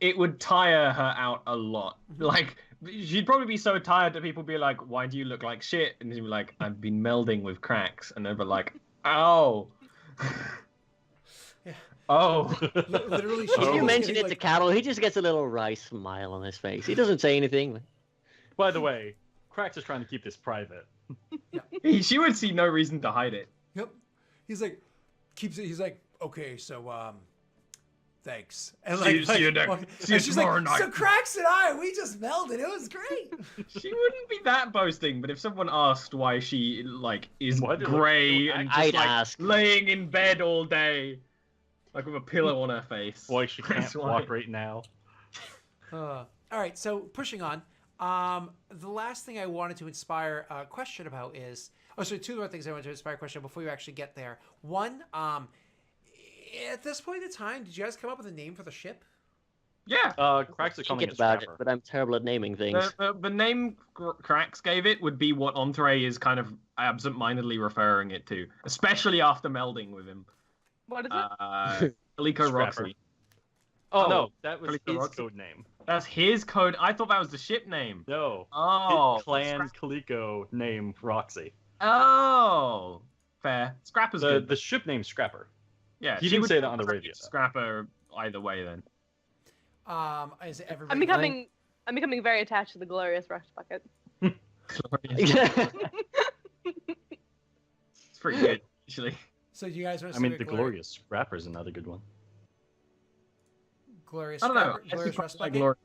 it would tire her out a lot. Like, she'd probably be so tired that people be like, "Why do you look like shit?" And she'd be like, "I've been melding with cracks," and they'd be like, "Ow." Yeah. Oh. Literally, If you she's mention getting, it to Carol, he just gets a little wry smile on his face. He doesn't say anything. By the way, Cracks is trying to keep this private. She would see no reason to hide it. Yep. He's like, he's like, okay, so, thanks. And like, See you next. See you and she's tomorrow like, night. so Cracks and I, we just melded. It was great. She wouldn't be that boasting, but if someone asked why she like is Why do you grey look so and just I'd like ask. laying in bed all day, like with a pillow on her face, Why she can't That's why. walk right now. All right, so pushing on. The last thing I wanted to inspire a question about is, two more things I wanted to inspire a question before you actually get there. One, at this point in time, did you guys come up with a name for the ship? Yeah. Cracks is calling Forget it about Scrapper. it, but I'm terrible at naming things. The name Cracks gave it would be what Entree is kind of absent-mindedly referring it to, especially after melding with him. What is it? Kaliko Scrapper. Roxy. Oh, no, that was Kaliko his Roxy? code name. That's his code. I thought that was the ship name. No. Oh. His clan Kaliko name Roxy. Oh. Fair. Scrapper's good. The ship name's Scrapper. Yeah, He she didn't would say that on the radio, though. Scrapper either way then. Is everybody? I'm becoming very attached to the glorious rush bucket. It's pretty good, actually. So you guys want to I mean, the Glorious Scrapper is another good one. Glorious I don't know. Scrapper, Glorious Rush Like Bucket? Glorious.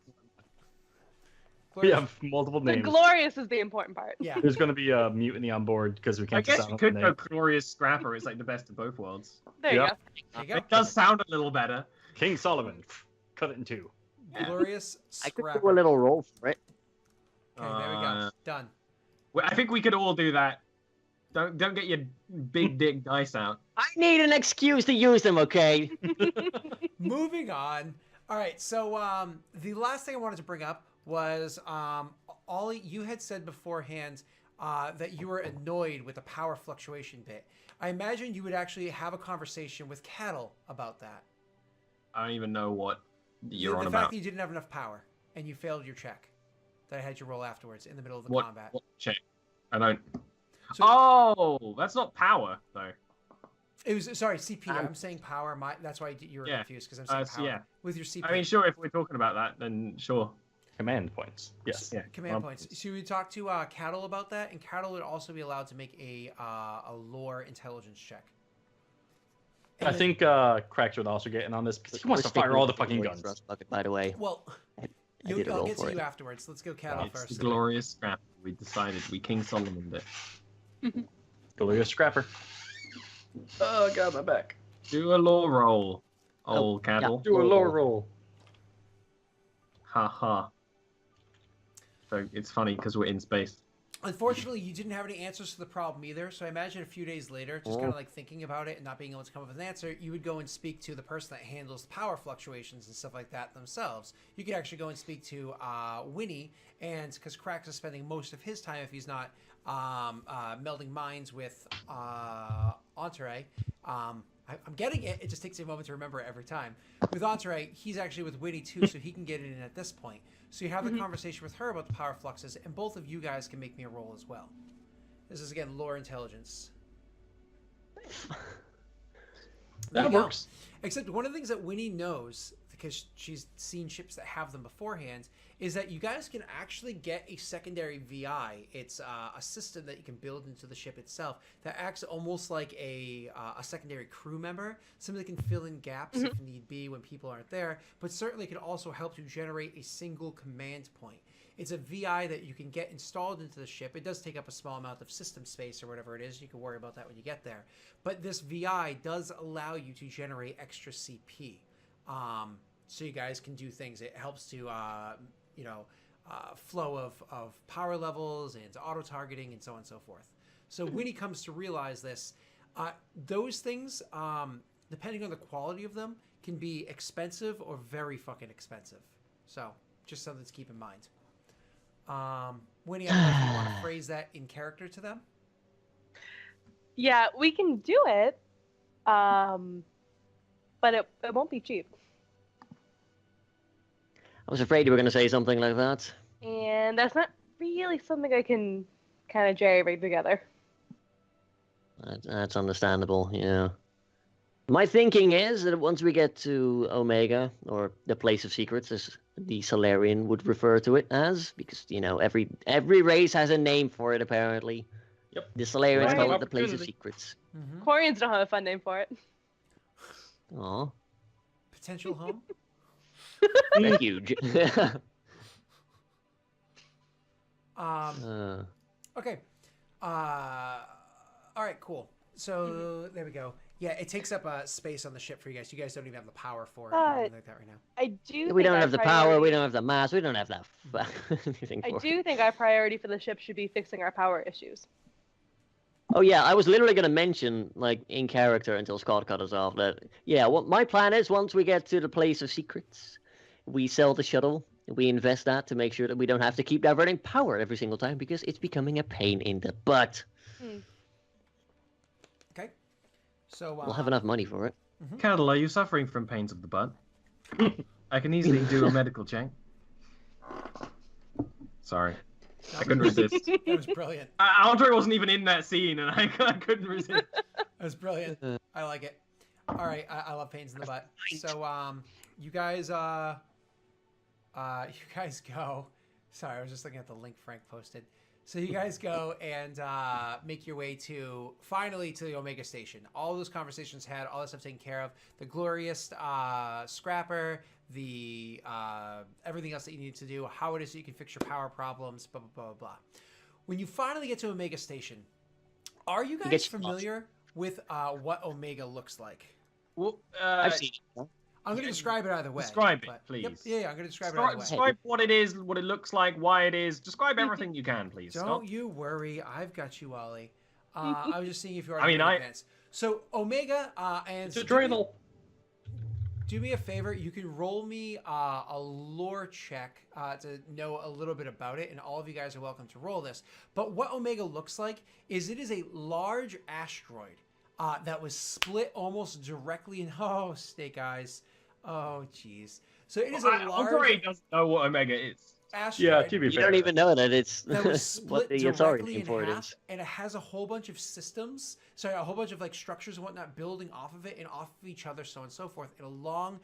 We Glorious- have multiple The names. glorious is the important part. Yeah. There's going to be a mutiny on board because we I can't guess just you sound could the go name. Glorious Scrapper. It's like the best of both worlds. There you Yep. go. There you go. It does sound a little better. King Solomon. Cut it in two. Glorious I could Scrapper. do a little roll for it. Okay, there we go. Done. Well, I think we could all do that. Don't get your big dick dice out. I need an excuse to use them, okay? Moving on. All right, so the last thing I wanted to bring up was Ollie, you had said beforehand that you were annoyed with the power fluctuation bit. I imagine you would actually have a conversation with Cattle about that. I don't even know what you're on the about. fact that you didn't have enough power and you failed your check that I had you roll afterwards in the middle of the What combat. check? I don't. So- Oh, that's not power though. It was CP. I'm saying power. That's why you were Yeah. confused because I'm saying power yeah. with your CP. I mean, sure, if we're talking about that, then sure. Command points. Yes. Yeah. Command points. So we talk to Cattle about that, and Cattle would also be allowed to make a lore intelligence check. And I then- think Cracks would also get in on this because he wants to fire all the fucking guns. Rust bucket, by the way. Well, I did a I'll roll get for to you it. afterwards. Let's go Cattle It's first. glorious scrap. We decided we King Solomon it. Glorious Scrapper. Oh, got my back. Do a law roll, old yeah. cattle. Do a lower roll. Ha ha. So it's funny because we're in space. Unfortunately, you didn't have any answers to the problem either. So I imagine a few days later, just kind of like thinking about it and not being able to come up with an answer, you would go and speak to the person that handles the power fluctuations and stuff like that themselves. You could actually go and speak to Winnie, and because Cracks is spending most of his time, if he's not melding minds with Entree. I'm getting it. It just takes a moment to remember it every time. With Entree, he's actually with Winnie too, so he can get it in at this point. So you have the conversation with her about the power fluxes, and both of you guys can make me a roll as well. This is, again, lore intelligence. That works. Except one of the things that Winnie knows, because she's seen ships that have them beforehand, is that you guys can actually get a secondary VI. It's a system that you can build into the ship itself that acts almost like a secondary crew member, somebody that can fill in gaps if need be when people aren't there, but certainly can also help to generate a single command point. It's a VI that you can get installed into the ship. It does take up a small amount of system space or whatever it is. You can worry about that when you get there. But this VI does allow you to generate extra CP. So you guys can do things. It helps to, flow of power levels and auto-targeting and so on and so forth. So when he comes to realize this, those things, depending on the quality of them, can be expensive or very fucking expensive. So just something to keep in mind. Winnie, I don't know if you want to phrase that in character to them. Yeah, we can do it, but it won't be cheap. I was afraid you were going to say something like that. And that's not really something I can kind of jerry-rig together. That's understandable, yeah. My thinking is that once we get to Omega, or the Place of Secrets, as the Solarian would refer to it as, because, you know, every race has a name for it, apparently. Yep. The Solarians Right. call it the Place of Opportunity. Secrets. Mm-hmm. Quarians don't have a fun name for it. Aw. Potential home. They're huge. Okay. All right, cool. So there we go. Yeah, it takes up space on the ship for you guys. You guys don't even have the power for it or anything like that right now. I do. We think don't our have the power, we priority- don't have the mass, we don't have that anything I for it. do think our priority for the ship should be fixing our power issues. Oh yeah, I was literally going to mention, like, in character until Scott cut us off, that, yeah, what my plan is, once we get to the Place of Secrets, we sell the shuttle, we invest that to make sure that we don't have to keep diverting power every single time, because it's becoming a pain in the butt. Okay. So We'll have enough money for it. Cattle, are you suffering from pains of the butt? I can easily do a medical check. Sorry. I couldn't resist. That was brilliant. Andre wasn't even in that scene, and I couldn't resist. That was brilliant. I like it. All right, I love pains in the butt. So you guys go. Sorry, I was just looking at the link Frank posted. So you guys go and make your way finally to the Omega Station. All those conversations had, all that stuff taken care of. The glorious scrapper, the everything else that you need to do, how it is that you can fix your power problems, blah, blah, blah, blah, blah. When you finally get to Omega Station, are you guys familiar with what Omega looks like? Well, I've seen it. I'm going to describe it either way. Describe it, but- please. Yep, yeah, I'm going to describe it either way. Describe what it is, what it looks like, why it is. Describe everything you can, please. Don't Scott. you worry. I've got you, Ollie. I was just seeing if you are I mean, in advance. So, Omega and... It's a dreidel. Do me a favor. You can roll me a lore check to know a little bit about it, and all of you guys are welcome to roll this. But what Omega looks like is it is a large asteroid that was split almost directly in... Oh, Snake Eyes. Oh, jeez. So it is a large Andre doesn't know what Omega is. asteroid. Yeah, to be You fair. don't even know that it's that was split what the directly authority in for it half, is. and it has a whole bunch of systems, a whole bunch of like structures and whatnot building off of it and off of each other, so on and so forth, in a long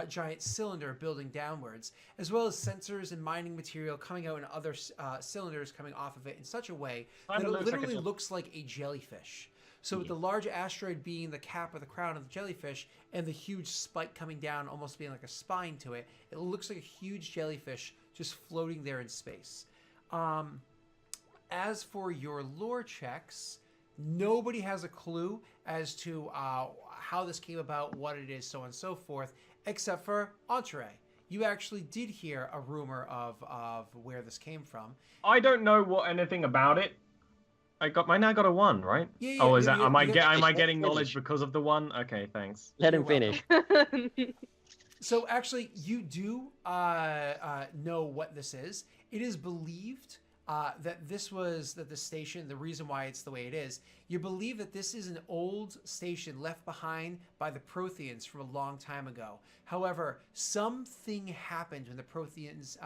giant cylinder building downwards, as well as sensors and mining material coming out in other cylinders coming off of it in such a way that it literally looks like a jellyfish. So with the large asteroid being the cap or the crown of the jellyfish, and the huge spike coming down almost being like a spine to it, it looks like a huge jellyfish just floating there in space. As for your lore checks, nobody has a clue as to how this came about, what it is, so on and so forth, except for Entre. You actually did hear a rumor of where this came from. I don't know anything about it. Mine now got a 1, right? Yeah, Oh, is yeah, that? Am I finish. getting knowledge because of the 1? Okay, thanks. Let him You're welcome. finish. So actually, you do know what this is. It is believed that the station, the reason why it's the way it is, you believe that this is an old station left behind by the Protheans from a long time ago. However, something happened when the Protheans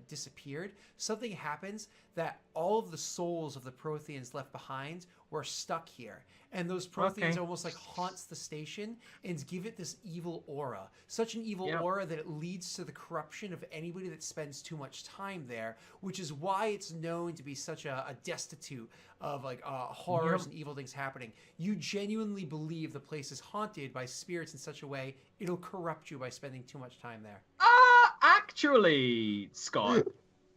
disappeared. Something happens that all of the souls of the Protheans left behind were stuck here. And those Protheans almost like haunts the station and give it this evil aura. Such an evil aura that it leads to the corruption of anybody that spends too much time there, which is why it's known to be such a destitute of like horrors and evil things happening. You genuinely believe the place is haunted by spirits in such a way it'll corrupt you by spending too much time there. Actually, Scott,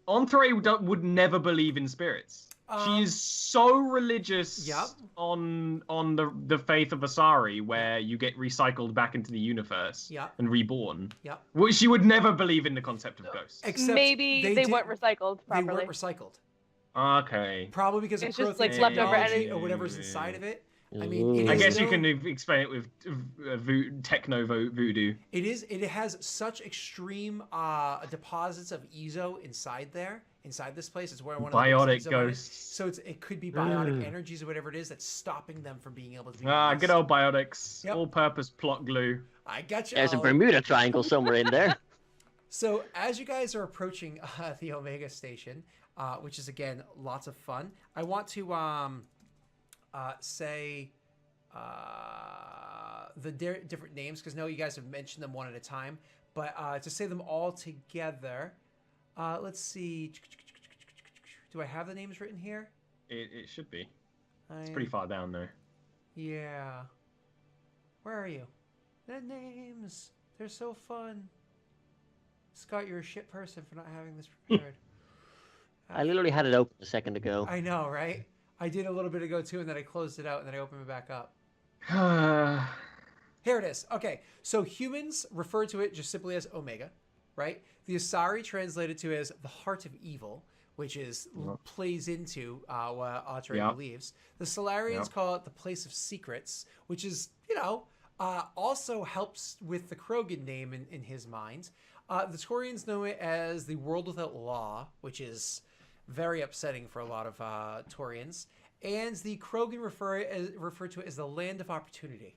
Entre would never believe in spirits. She is so religious on the faith of Asari, where you get recycled back into the universe and reborn. Well, she would never believe in the concept of ghosts. Except maybe they weren't recycled properly. They weren't recycled. Okay. Probably because It's of just like Prothean leftover technology energy. or whatever's inside of it. I mean, it I is guess you known- can explain it with techno voodoo. It has such extreme deposits of Ezo inside this place. It's where one of the Biotic Ezo ghosts. So it could be biotic energies or whatever it is that's stopping them from being able to be Good released. old biotics. Yep. All-purpose plot glue. I got you. There's a Ollie. Bermuda Triangle somewhere in there. So as you guys are approaching the Omega station, which is again lots of fun, I want to say the different names because I know you guys have mentioned them one at a time, but to say them all together, let's see. Do I have the names written here? It should be. It's pretty far down though. Yeah. Where are you? The names. They're so fun. Scott, you're a shit person for not having this prepared. I literally had it open a second ago. I know, right? I did a little bit ago too, and then I closed it out, and then I opened it back up. Here it is. Okay, so humans refer to it just simply as Omega, right? The Asari translated to as the heart of evil, which is plays into what Atre believes. The Solarians call it the place of secrets, which is, also helps with the Krogan name in his mind. The Taurians know it as the world without law, which is very upsetting for a lot of Taurians. And the Krogan refer to it as the land of opportunity.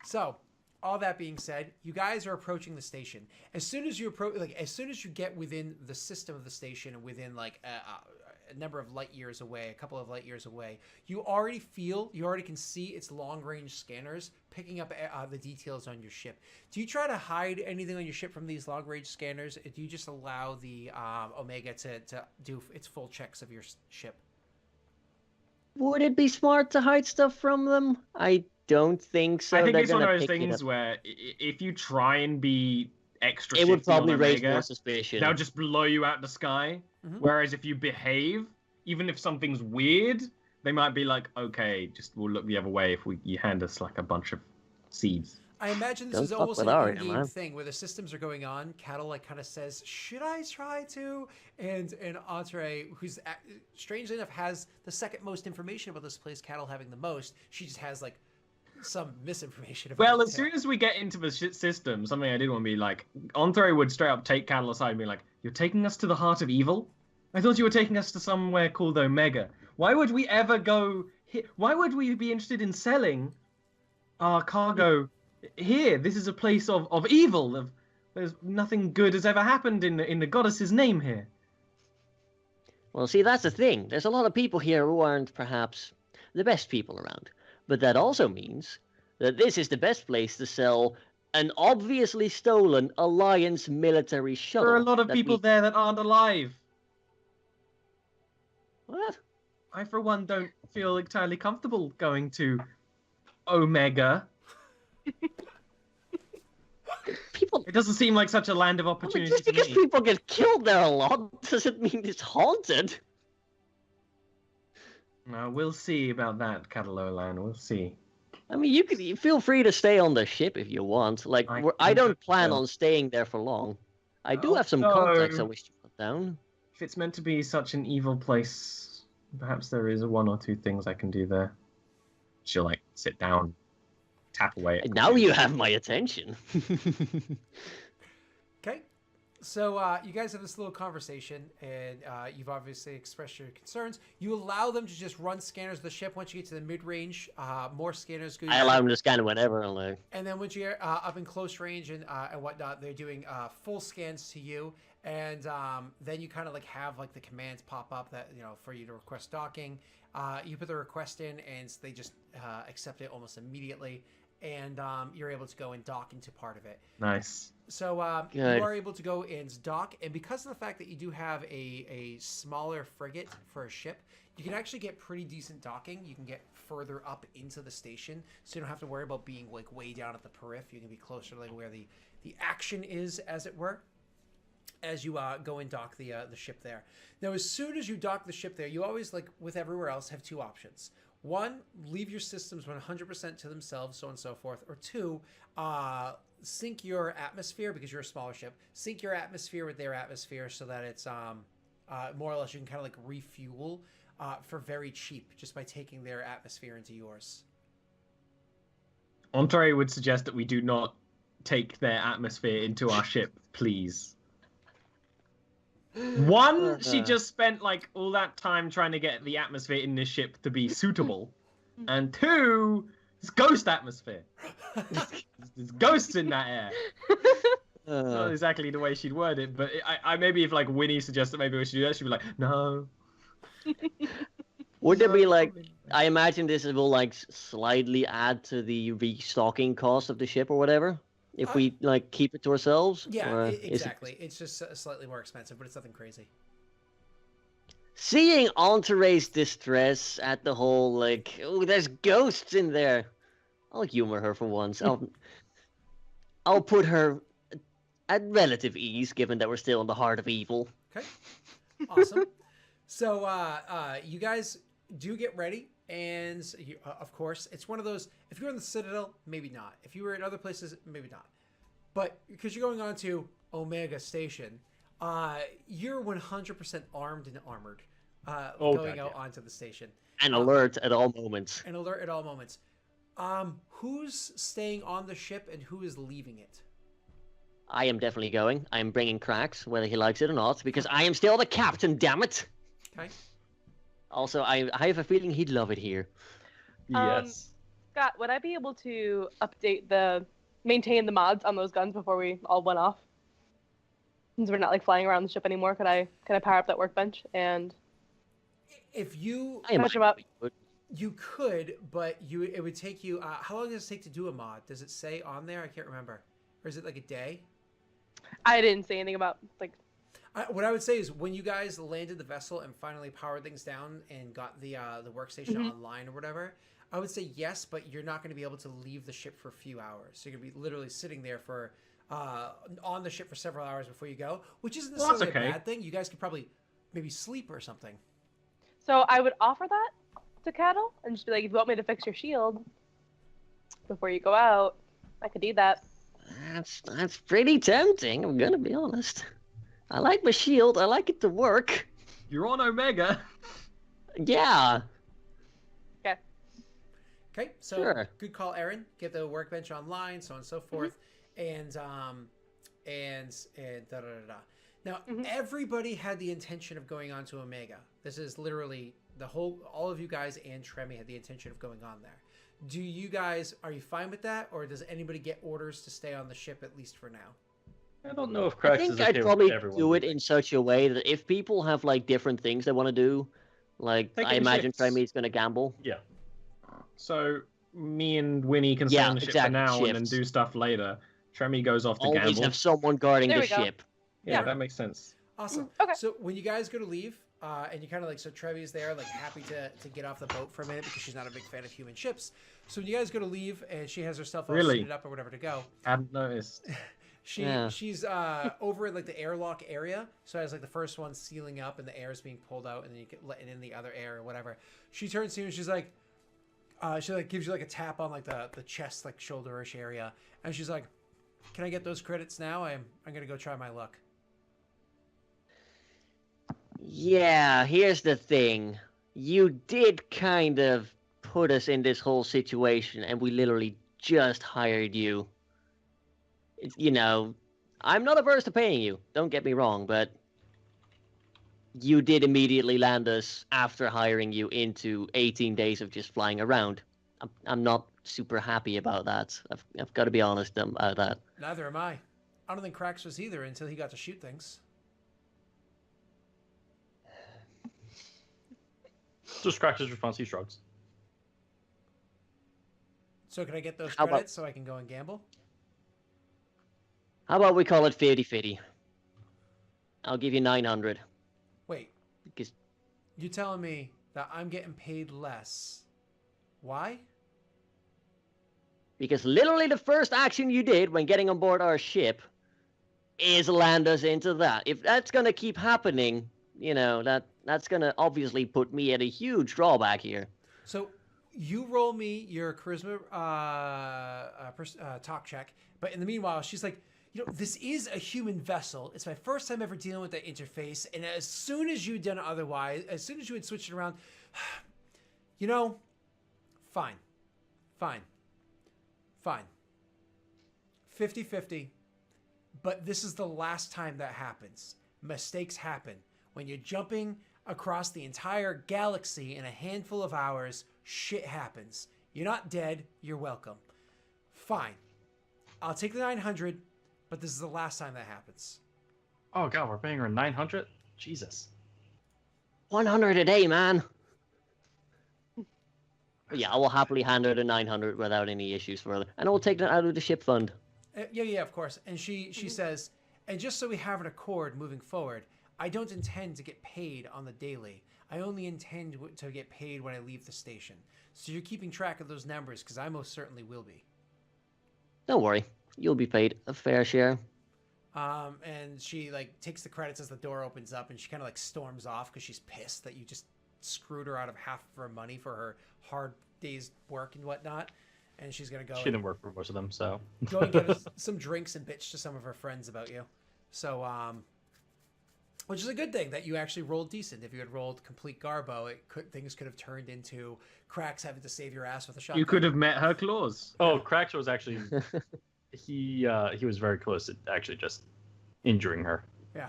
So, all that being said, you guys are approaching the station. As soon as you as soon as you get within the system of the station and within a number of light years away, a couple of light years away, you already can see its long-range scanners picking up the details on your ship. Do you try to hide anything on your ship from these long-range scanners? Or do you just allow the Omega to do its full checks of your ship? Would it be smart to hide stuff from them? I don't think so. I think it's one of those things where if you try and be extra shifty, it would probably raise more suspicion. They'll just blow you out the sky. Mm-hmm. Whereas if you behave, even if something's weird, they might be like, okay, just we'll look the other way if you hand us like a bunch of seeds. I imagine this is almost an in-game thing where the systems are going on. Cattle kind of says, "Should I try to?" And Atre, who's strangely enough has the second most information about this place, Cattle having the most. She just has some misinformation about Well, as soon as we get into the system, something I did want to be like, Atre would straight up take Cattle aside and be like, "You're taking us to the heart of evil? I thought you were taking us to somewhere called Omega. Why would we ever go here? Why would we be interested in selling our cargo here? This is a place of evil. There's nothing good has ever happened in the goddess's name here." Well, see, that's the thing. There's a lot of people here who aren't perhaps the best people around. But that also means that this is the best place to sell an obviously stolen Alliance military shuttle. There are a lot of people there that aren't alive. What? I, for one, don't feel entirely comfortable going to Omega. It doesn't seem like such a land of opportunity just because people get killed there a lot doesn't mean it's haunted. No, we'll see about that, Catalolan. We'll see. I mean, you feel free to stay on the ship if you want. I don't plan on staying there for long. I do have some contacts I wish to put down. If it's meant to be such an evil place, perhaps there is one or two things I can do there. She'll sit down, tap away. Now you have my attention. Okay. So you guys have this little conversation, and you've obviously expressed your concerns. You allow them to just run scanners of the ship. Once you get to the mid-range, more scanners go. I allow them to scan whatever. And then once you're up in close range and whatnot, they're doing full scans to you. And then you kind of have the commands pop up that for you to request docking. You put the request in, and they just accept it almost immediately. And you're able to go and dock into part of it. Nice. So you are able to go and dock, and because of the fact that you do have a smaller frigate for a ship, you can actually get pretty decent docking. You can get further up into the station, so you don't have to worry about being way down at the periphery. You can be closer to where the action is, as it were, as you go and dock the ship there. Now, as soon as you dock the ship there, you always, with everywhere else, have two options. One, leave your systems 100% to themselves, so on and so forth. Or two, sync your atmosphere, because you're a smaller ship. Sync your atmosphere with their atmosphere so that it's more or less you can kind of refuel for very cheap just by taking their atmosphere into yours. Atre would suggest that we do not take their atmosphere into our ship, please. One, she just spent all that time trying to get the atmosphere in this ship to be suitable. And two, it's ghost atmosphere. There's ghosts in that air. Not exactly the way she'd word it, but I maybe if like Winnie suggested maybe we should do that, she'd be like, no. Would there be like? I imagine this will like slightly add to the restocking cost of the ship or whatever if we like keep it to ourselves. Yeah, or exactly. It's just slightly more expensive, but it's nothing crazy. Seeing Entree's distress at the whole like, oh, there's ghosts in there. I'll humor her for once. I'll put her at relative ease, given that we're still in the heart of evil. Okay, awesome. So you guys do get ready, and you, of course, it's one of those. If you're in the Citadel, maybe not. If you were in other places, maybe not. But because you're going on to Omega Station, you're 100% armed and armored. Going out onto the station. And alert at all moments. And alert at all moments. Who's staying on the ship and who is leaving it? I am definitely going. I am bringing Cracks, whether he likes it or not, because I am still the captain, damn it! Okay. Also, I have a feeling he'd love it here. Yes. Scott, would I be able to maintain the mods on those guns before we all went off? Since we're not like flying around the ship anymore, could I power up that workbench and if you touch them up? You could, but it would take you. How long does it take to do a mod? Does it say on there? I can't remember. Or is it like a day? I didn't say anything about like. What I would say is when you guys landed the vessel and finally powered things down and got the workstation online or whatever, I would say yes, but you're not going to be able to leave the ship for a few hours. So you're going to be literally sitting there for on the ship for several hours before you go, which isn't necessarily a bad thing. You guys could probably maybe sleep or something. So I would offer that to Cattle and just be like, if you want me to fix your shield before you go out, I could do that. That's pretty tempting, I'm gonna be honest. I like my shield, I like it to work. You're on Omega. Yeah. Okay, so sure. Good call, Aaron. Get the workbench online, so on and so forth. And da da da da. Now, everybody had the intention of going on to Omega. This is literally all of you guys and Tremi had the intention of going on there. Do you guys, are you fine with that? Or does anybody get orders to stay on the ship at least for now? I don't know if Cracks is okay I'd probably with do it in such a way that if people have like different things they want to do, like I imagine Tremi's going to gamble. Yeah. So me and Winnie can stay on the ship for now and then do stuff later. Tremi goes off to gamble. Always have someone guarding the ship. Yeah, that makes sense. Awesome. Okay. So when you guys go to leave, and you kind of like, so Trevi's there, like happy to get off the boat for a minute because she's not a big fan of human ships. So when you guys go to leave and she has herself all suited up or whatever to go. Hadn't noticed. She's over in like the airlock area. So as like the first one sealing up and the air is being pulled out and then you get letting in the other air or whatever. She turns to you and she's like, she like gives you like a tap on like the chest, like shoulderish area. And she's like, can I get those credits now? I'm going to go try my luck. Yeah, here's the thing. You did kind of put us in this whole situation, and we literally just hired you. You know, I'm not averse to paying you, don't get me wrong, but you did immediately land us after hiring you into 18 days of just flying around. I'm not super happy about that. I've got to be honest about that. Neither am I. I don't think Cracks was either until he got to shoot things. Just Cracks' response, he shrugs. So can I get those credits so I can go and gamble? How about we call it 50-50? I'll give you 900. Wait. Because you telling me that I'm getting paid less. Why? Because literally the first action you did when getting on board our ship is land us into that. If that's going to keep happening, you know, that's going to obviously put me at a huge drawback here. So you roll me your charisma talk check. But in the meanwhile, she's like, you know, this is a human vessel. It's my first time ever dealing with that interface. And as soon as you'd done otherwise, as soon as you had switched it around, you know, fine. 50-50. But this is the last time that happens. Mistakes happen. When you're jumping across the entire galaxy in a handful of hours, shit happens. You're not dead. You're welcome. Fine. I'll take the 900. But this is the last time that happens. Oh god, we're paying her 900. Jesus. 100 a day, man. Yeah, I will happily hand her the 900 without any issues further, and I will take that out of the ship fund. Yeah, of course. And she says, and just so we have an accord moving forward, I don't intend to get paid on the daily. I only intend to get paid when I leave the station. So you're keeping track of those numbers, because I most certainly will be. Don't worry, you'll be paid a fair share. And she like takes the credits as the door opens up, and she kind of like storms off because she's pissed that you just screwed her out of half of her money for her hard day's work and whatnot. And she's gonna go. She didn't work for most of them, so go and get some drinks and bitch to some of her friends about you. So, which is a good thing that you actually rolled decent. If you had rolled complete garbo, things could have turned into Cracks having to save your ass with a shotgun. You could have met her claws. Oh, Cracks was actually he was very close to actually just injuring her. Yeah.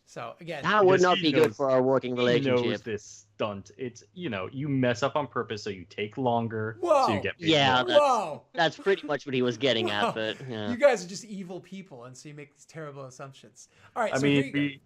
So again, that would not be good for our working relationship. He knows this stunt. It's you mess up on purpose, so you take longer, Whoa. so you get paid. Yeah, that's pretty much what he was getting at. But yeah. You guys are just evil people, and so you make these terrible assumptions. All right, I mean,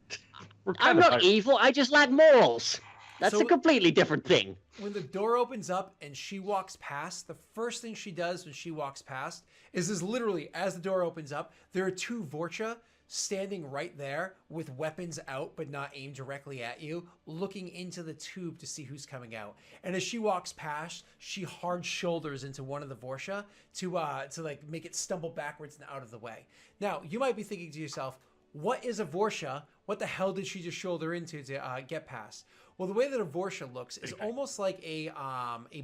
I'm not evil. I just lack morals. That's a completely different thing. When the door opens up and she walks past, the first thing she does when she walks past is literally, as the door opens up, there are two Vorcha standing right there with weapons out but not aimed directly at you, looking into the tube to see who's coming out. And as she walks past, she hard shoulders into one of the Vorcha to like make it stumble backwards and out of the way. Now, you might be thinking to yourself, what is a Vorcha? What the hell did she just shoulder into to get past? Well, the way that a Vorcha looks is almost like a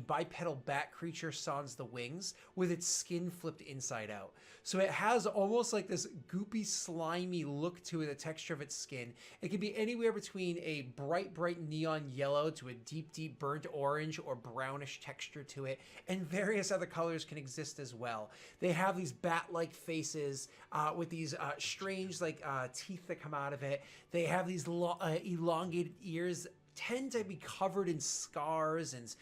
bipedal bat creature sans the wings with its skin flipped inside out. So it has almost like this goopy, slimy look to it, the texture of its skin. It can be anywhere between a bright neon yellow to a deep burnt orange or brownish texture to it, and various other colors can exist as well. They have these bat-like faces with these strange teeth that come out of it. They have these elongated ears, tend to be covered in scars and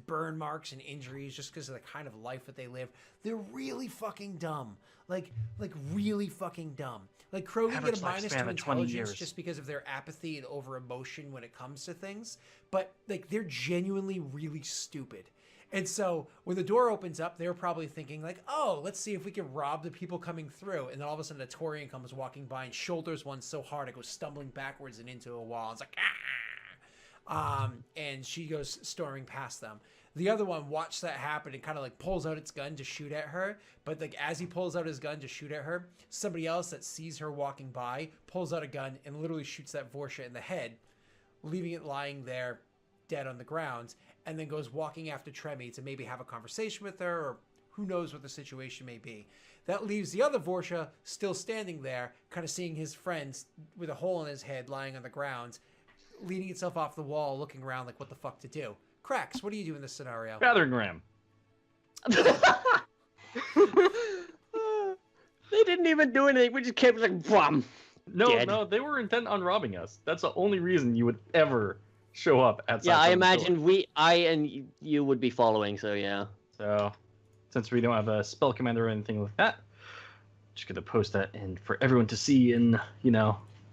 burn marks and injuries just because of the kind of life that they live. They're really fucking dumb. Like really fucking dumb. Like Krogan get a -2 intelligence just because of their apathy and over emotion when it comes to things. But like they're genuinely really stupid. And so when the door opens up, they're probably thinking like, oh, let's see if we can rob the people coming through. And then all of a sudden a Taurian comes walking by and shoulders one so hard it goes stumbling backwards and into a wall. It's like, and she goes storming past them. The other one watched that happen and kind of like pulls out its gun to shoot at her. But like as he pulls out his gun to shoot at her, somebody else that sees her walking by pulls out a gun and literally shoots that Vorcha in the head, leaving it lying there dead on the ground, and then goes walking after Tremi to maybe have a conversation with her, or who knows what the situation may be. That leaves the other Vorcha still standing there, kind of seeing his friends with a hole in his head lying on the ground, leaning itself off the wall, looking around like what the fuck to do. Cracks, what do you do in this scenario? Battering ram. They didn't even do anything. We just kept like, brum. No, they were intent on robbing us. That's the only reason you would ever show up at. Yeah, I imagine I and you would be following. So yeah. So, since we don't have a spell commander or anything like that, just gonna post that in for everyone to see. And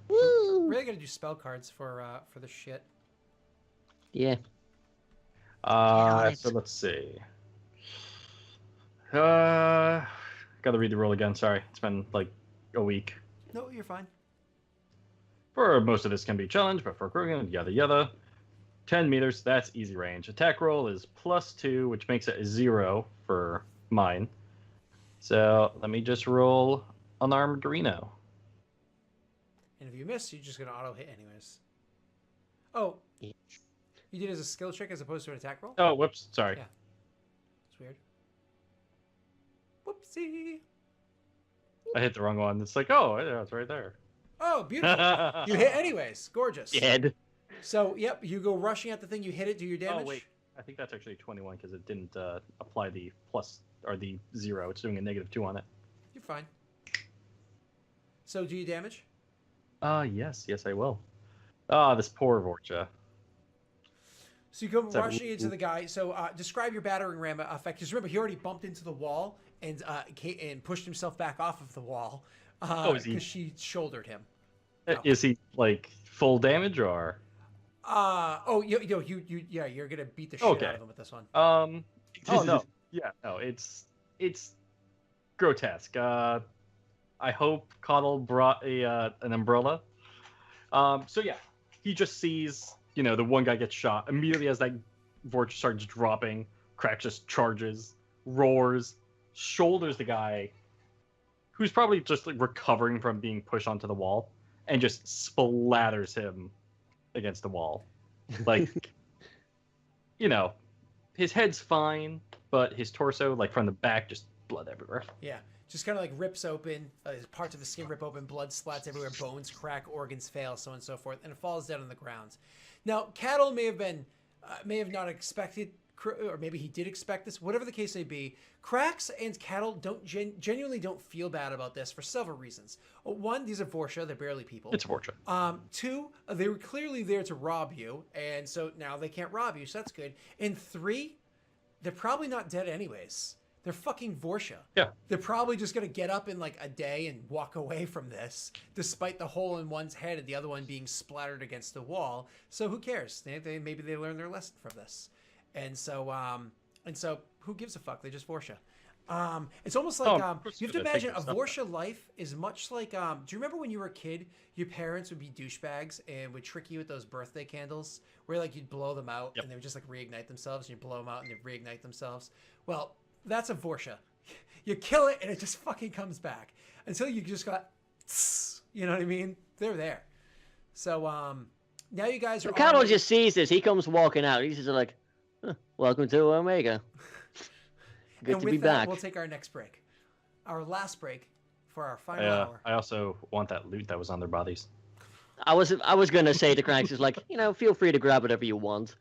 Woo! Really gotta do spell cards for the shit. Yeah. So let's see. Gotta read the roll again. Sorry, it's been like a week. No, you're fine. For most of this can be challenged, but for Krogan, yada. 10 meters, that's easy range. Attack roll is +2, which makes it a 0 for mine. So let me just roll unarmed Reno. And if you miss, you're just gonna auto hit anyways. Oh. Yeah. You did it as a skill check as opposed to an attack roll? Oh, whoops, sorry. Yeah. It's weird. Whoopsie. I hit the wrong one. It's like, oh, yeah, it's right there. Oh, beautiful. You hit anyways. Gorgeous. Dead. So, yep, you go rushing at the thing, you hit it, do your damage. Oh, wait. I think that's actually 21 because it didn't apply the plus or the 0. It's doing a -2 on it. You're fine. So, do you damage? Yes, I will. This poor Vorcha. So you come rushing into the guy. So describe your battering ram effect. Because remember, he already bumped into the wall and pushed himself back off of the wall. Is he? Because she shouldered him. Is he like full damage or? You're gonna beat the shit out of him with this one. Oh no, yeah, no, it's grotesque. I hope Coddle brought an umbrella. So yeah, he just sees, the one guy gets shot immediately as that Vorch starts dropping. Crack just charges, roars, shoulders the guy, who's probably just like recovering from being pushed onto the wall, and just splatters him against the wall. Like, his head's fine, but his torso, like from the back, just blood everywhere. Yeah, just kind of like rips open, parts of the skin rip open, blood splats everywhere, bones crack, organs fail, so on and so forth, and it falls down on the ground. Now, Cattle may have not expected, or maybe he did expect this, whatever the case may be. Cracks and Cattle don't genuinely don't feel bad about this for several reasons. One, these are Vorsha, they're barely people. It's Vorsha. Two, they were clearly there to rob you, and so now they can't rob you, so that's good. And three, they're probably not dead anyways. They're fucking Vorsha. Yeah. They're probably just going to get up in like a day and walk away from this, despite the hole in one's head and the other one being splattered against the wall. So who cares? Maybe they learned their lesson from this. And so who gives a fuck? They're just Vorsha. It's almost like you have to imagine a Vorsha life is much like do you remember when you were a kid, your parents would be douchebags and would trick you with those birthday candles where like you'd blow them out and they would just like reignite themselves, and you blow them out and they reignite themselves? Well, that's a Vorsha. You kill it and it just fucking comes back until you just got, you know what I mean? They're there. So now you guys are. Cattle just sees this. He comes walking out. He's just like, welcome to Omega. Good and to with be that, back. We'll take our next break. Our last break for our final hour. I also want that loot that was on their bodies. I was gonna say to Cranks is like, feel free to grab whatever you want.